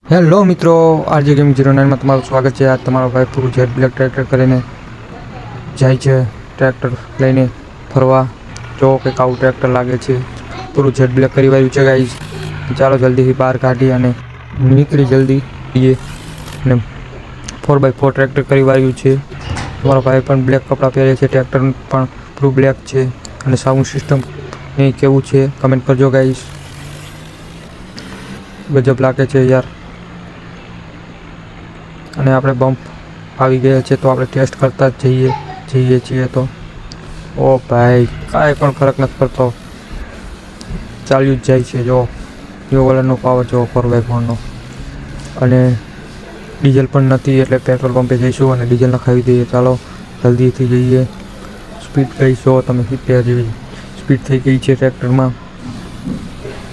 Hello મિત્રો, RJ game 09માં તમારું સ્વાગત છે। આજ તમારો ભાઈ પૂરું જેટ બ્લેક ટ્રેક્ટર કરીને જાય છે ટ્રેક્ટર લઈને ફરવા। જો કંઈક આવું ટ્રેક્ટર લાગે છે, પૂરું જેટ બ્લેક કરી વાળ્યું છે ગાઈઝ। ચાલો જલ્દીથી બહાર કાઢી અને નીકળી જલ્દી જઈએ। અને 4x4 ટ્રેક્ટર કરી વાળ્યું છે। તમારો ભાઈ પણ બ્લેક કપડાં પહેરે છે, ટ્રેક્ટર પણ પૂરું બ્લેક છે। અને સાઉન્ડ સિસ્ટમ એ કેવું છે કમેન્ટ કરજો ગાઈઝ। ગજબ લાગે છે યાર। અને આપણે બમ્પ આવી ગયા છે તો આપણે ટેસ્ટ કરતા જ જઈએ છીએ। તો ઓ ભાઈ કાંઈ પણ ફરક નથી પડતો, ચાલ્યું જ જાય છે। જો કલરનો પાવર જો 4x4નો। અને ડીઝલ પણ નથી એટલે પેટ્રોલ પંપે જઈશું અને ડીઝલ નખાવી દઈએ। ચાલો જલ્દીથી જઈએ। સ્પીડ ગઈ જો તમે 70 જેવી સ્પીડ થઈ ગઈ છે ટ્રેક્ટરમાં,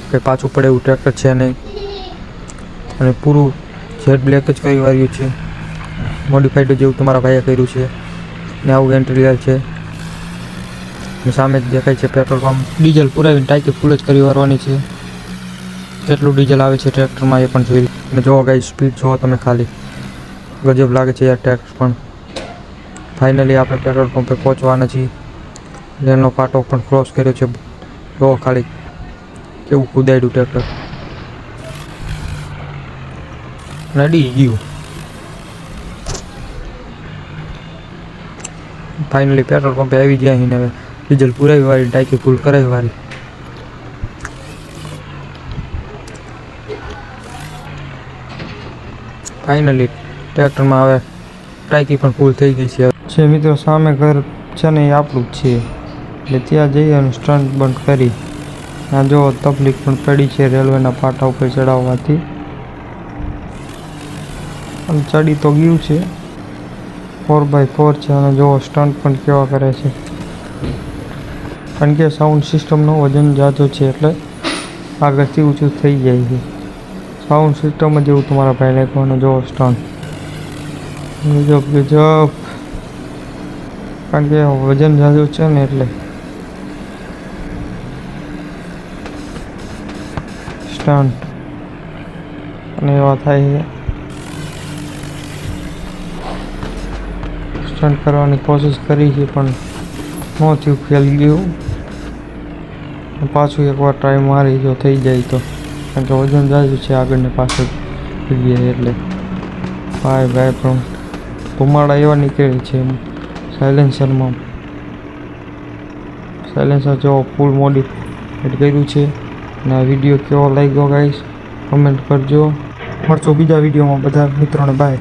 કંઈ પાછું પડે એવું ટ્રેક્ટર છે નહીં। અને પૂરું જેટ બ્લેક જ કરી વાળ્યું છે, મોડિફાઈડ જેવું તમારા ભાઈએ કર્યું છે। ને આવું ઇન્ટિરિયર છે। સામે જ દેખાય છે પેટ્રોલ પંપ। ડીઝલ પુરાવીને ટાંકી ફૂલ જ કરી વારવાની છે। કેટલું ડીઝલ આવે છે ટ્રેક્ટરમાં એ પણ જોઈ। અને જોવો ગાઈસ સ્પીડ જોવો તમે ખાલી, ગજબ લાગે છે યાર ટ્રેક્ટર પણ। ફાઇનલી આપણે પેટ્રોલ પંપે પહોંચવાના છીએ। લેનનો પાટો પણ ક્રોસ કર્યો છે, જોવો ખાલી કેવું કુદાડ્યું ટ્રેક્ટર, નડી ગયું। ફાઇનલી પેટ્રોલ પંપે આવી ગયા અહીં। હવે ડીઝલ પુરાવી વાળી, ટાંકી ફૂલ કરાવી વાળી। ફાઇનલી ટ્રેક્ટરમાં હવે ટાંકી પણ ફૂલ થઈ ગઈ છે મિત્રો। સામે ઘર છે ને એ આપણું જ છે, એટલે ત્યાં જઈ અને સ્ટન્ટ બંધ કરી આ જો તકલીફ પણ પડી છે રેલવેના પાટા ઉપર ચડાવવાથી। અને ચડી તો ગયું છે, 4x4 છે। અને જો સ્ટન્ટ પણ કેવા કરે છે, કારણ કે સાઉન્ડ સિસ્ટમનો વજન ઝાઝો છે એટલે આગળથી ઊંચું થઈ જાય છે। સાઉન્ડ સિસ્ટમ જ એવું તમારા ભાઈ નાખવાનું જો સ્ટન્ટ ગજબ, કારણ કે વજન ઝાઝું છે ને એટલે સ્ટન્ટ અને એવા થાય છે। સ્ટન્ટ કરવાની કોશિશ કરી છે પણ ન થયું, ફેલ ગયું। પાછું એકવાર ટ્રાય મારી જો થઈ જાય તો, કારણ કે વજન ઝાઝું છે આગળ ને પાછળ જગ્યાએ એટલે। ભાઈ પણ ધુમાડા એવા નીકળે છે સાયલેન્સરમાં। સાયલેન્સર જો ફૂલ મોડિફાઈડ કર્યું છે। અને આ વિડીયો કેવો લાગ્યો ગાઈસ કમેન્ટ કરજો। મળશું બીજા વિડીયોમાં બધા મિત્રોને, બાય।